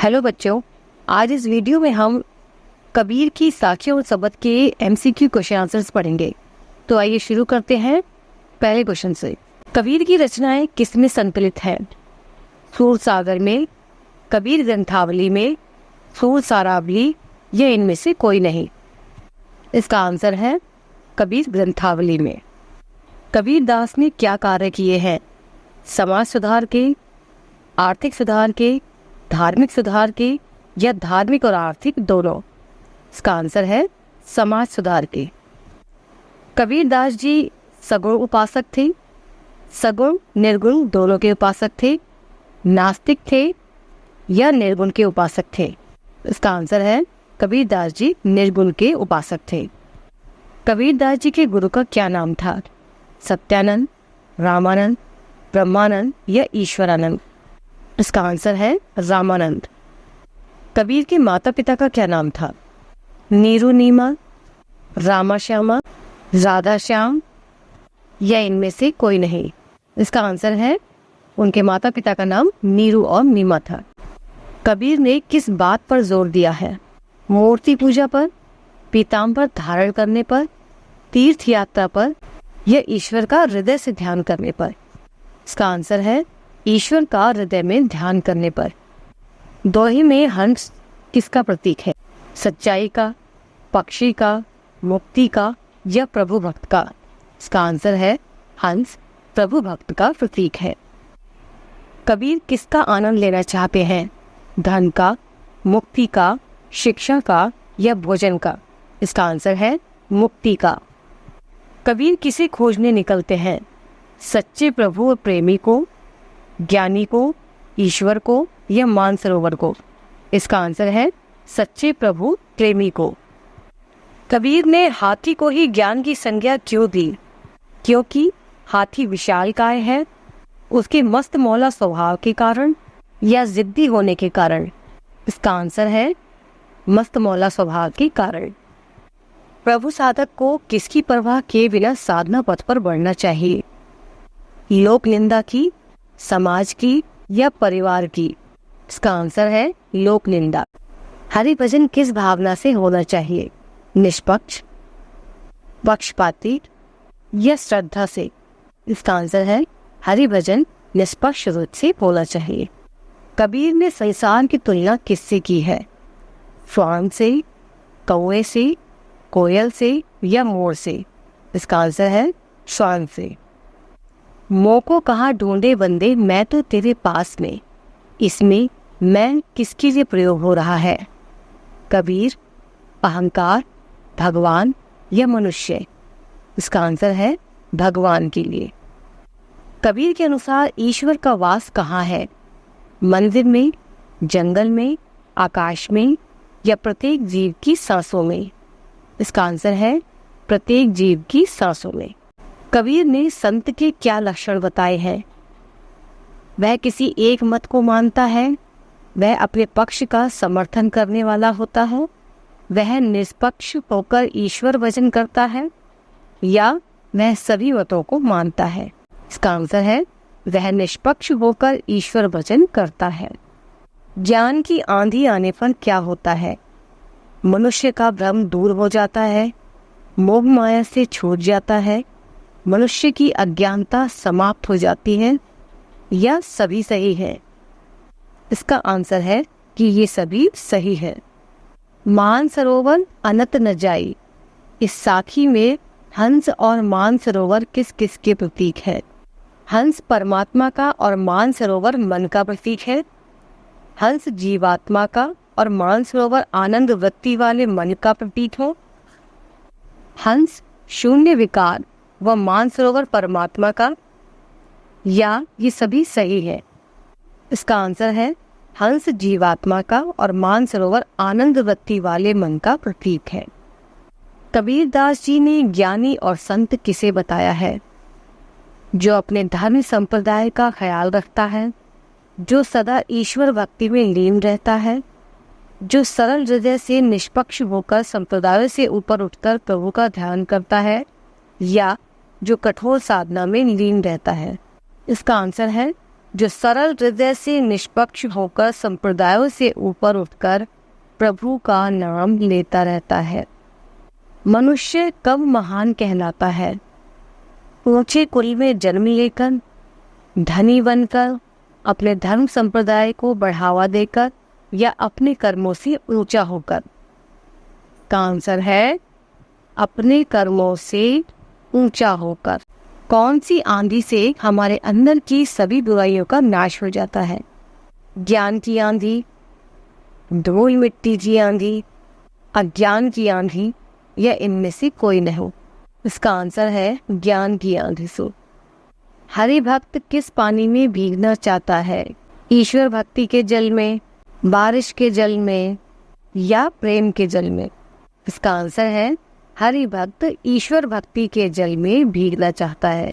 Hello बच्चों, आज इस वीडियो में हम कबीर की साखी और सबद के एमसीक्यू क्वेश्चन आंसर्स पढ़ेंगे। तो आइए शुरू करते हैं पहले क्वेश्चन से। कबीर की रचनाएं किसमें संकलित हैं? सूर सागर में, कबीर ग्रंथावली में, सूर सारावली या इनमें से कोई नहीं। इसका आंसर है कबीर ग्रंथावली में। कबीर दास ने क्या कार्य किए हैं? समाज सुधार के, आर्थिक सुधार के, धार्मिक सुधार के या धार्मिक और आर्थिक दोनों? इसका आंसर है समाज सुधार के। कबीर दास जी सगुण उपासक थे, सगुण निर्गुण दोनों के उपासक थे, नास्तिक थे या निर्गुण के उपासक थे? इसका आंसर है कबीर दास जी निर्गुण के उपासक थे। कबीर दास जी के गुरु का क्या नाम था? सत्यानंद, रामानंद, ब्रह्मानंद या ईश्वरानंद? इसका आंसर है रामानंद। कबीर के माता पिता का क्या नाम था? नीरू नीमा, रामा श्यामा, राधा श्याम या इनमें से कोई नहीं? इसका आंसर है उनके माता पिता का नाम नीरू और नीमा था। कबीर ने किस बात पर जोर दिया है? मूर्ति पूजा पर, पीताम्बर धारण करने पर, तीर्थ यात्रा पर या ईश्वर का हृदय से ध्यान करने पर? इसका आंसर है ईश्वर का हृदय में ध्यान करने पर। दोहे में हंस किसका प्रतीक है? सच्चाई का, पक्षी का, मुक्ति का या प्रभु भक्त का? इसका आंसर है हंस प्रभु भक्त का प्रतीक है। कबीर किसका आनंद लेना चाहते हैं? धन का, मुक्ति का, शिक्षा का या भोजन का? इसका आंसर है मुक्ति का। कबीर किसे खोजने निकलते हैं? सच्चे प्रभु और प्रेमी को, ज्ञानी को, ईश्वर को या मानसरोवर को? इसका आंसर है सच्चे प्रभु प्रेमी को। कबीर ने हाथी को ही ज्ञान की संज्ञा क्यों दी? क्योंकि हाथी विशालकाय है, उसके मस्त मौला स्वभाव के कारण या जिद्दी होने के कारण? इसका आंसर है मस्त मौला स्वभाव के कारण। प्रभु साधक को किसकी परवाह किए बिना साधना पथ पर बढ़ना चाहिए? लोक निंदा की, समाज की या परिवार की? इसका आंसर है लोक निंदा। हरि भजन किस भावना से होना चाहिए? निष्पक्ष, पक्षपाती या श्रद्धा से? इसका आंसर है हरि भजन निष्पक्ष रूप से होना चाहिए। कबीर ने संसार की तुलना किससे की है? श्वान से, कौवे से, कोयल से या मोर से? इसका आंसर है श्वान से। मोह को कहाँ ढूंढे बंदे मैं तो तेरे पास में, इसमें मैं किसके लिए प्रयोग हो रहा है? कबीर, अहंकार, भगवान या मनुष्य? इसका आंसर है भगवान के लिए। कबीर के अनुसार ईश्वर का वास कहाँ है? मंदिर में, जंगल में, आकाश में या प्रत्येक जीव की सांसों में? इसका आंसर है प्रत्येक जीव की सांसों में। कबीर ने संत के क्या लक्षण बताए हैं? वह किसी एक मत को मानता है, वह अपने पक्ष का समर्थन करने वाला होता है, वह निष्पक्ष होकर ईश्वर भजन करता है या वह सभी मतों को मानता है? इसका आंसर है वह निष्पक्ष होकर ईश्वर भजन करता है। ज्ञान की आंधी आने पर क्या होता है? मनुष्य का भ्रम दूर हो जाता है, मोह माया से छूट जाता है, मनुष्य की अज्ञानता समाप्त हो जाती है या सभी सही है? इसका आंसर है कि ये सभी सही है। मानसरोवर अनंत न जाई, इस साखी में हंस और मानसरोवर किस किस के प्रतीक है? हंस परमात्मा का और मानसरोवर मन का प्रतीक है। हंस जीवात्मा का और मानसरोवर आनंद वृत्ति वाले मन का प्रतीक हो। हंस शून्य विकार व मानसरोवर परमात्मा का, या ये सभी सही है? इसका आंसर है हंस जीवात्मा का और मानसरोवर आनंद वृत्ति वाले मन का प्रतीक है। कबीर दास जी ने ज्ञानी और संत किसे बताया है? जो अपने धर्म संप्रदाय का ख्याल रखता है, जो सदा ईश्वर भक्ति में लीन रहता है, जो सरल हृदय से निष्पक्ष होकर संप्रदाय से ऊपर उठकर प्रभु का ध्यान करता है, या जो कठोर साधना में लीन रहता है? इसका आंसर है जो सरल हृदय से निष्पक्ष होकर संप्रदायों से ऊपर उठकर प्रभु का नाम लेता रहता है। मनुष्य कब महान कहलाता है? ऊंचे कुल में जन्म लेकर, धनी बनकर, अपने धर्म संप्रदाय को बढ़ावा देकर, या अपने कर्मों से ऊंचा होकर? का आंसर है अपने कर्मों से ऊंचा होकर। कौन सी आंधी से हमारे अंदर की सभी बुराइयों का नाश हो जाता है? ज्ञान की आंधी, धूल मिट्टी की आंधी, अज्ञान की आंधी, या इनमें से कोई नहीं? इसका आंसर है ज्ञान की आंधी से। हरि भक्त किस पानी में भीगना चाहता है? ईश्वर भक्ति के जल में, बारिश के जल में, या प्रेम के जल में? इसका आंसर है हरि भक्त ईश्वर भक्ति के जल में भीगना चाहता है।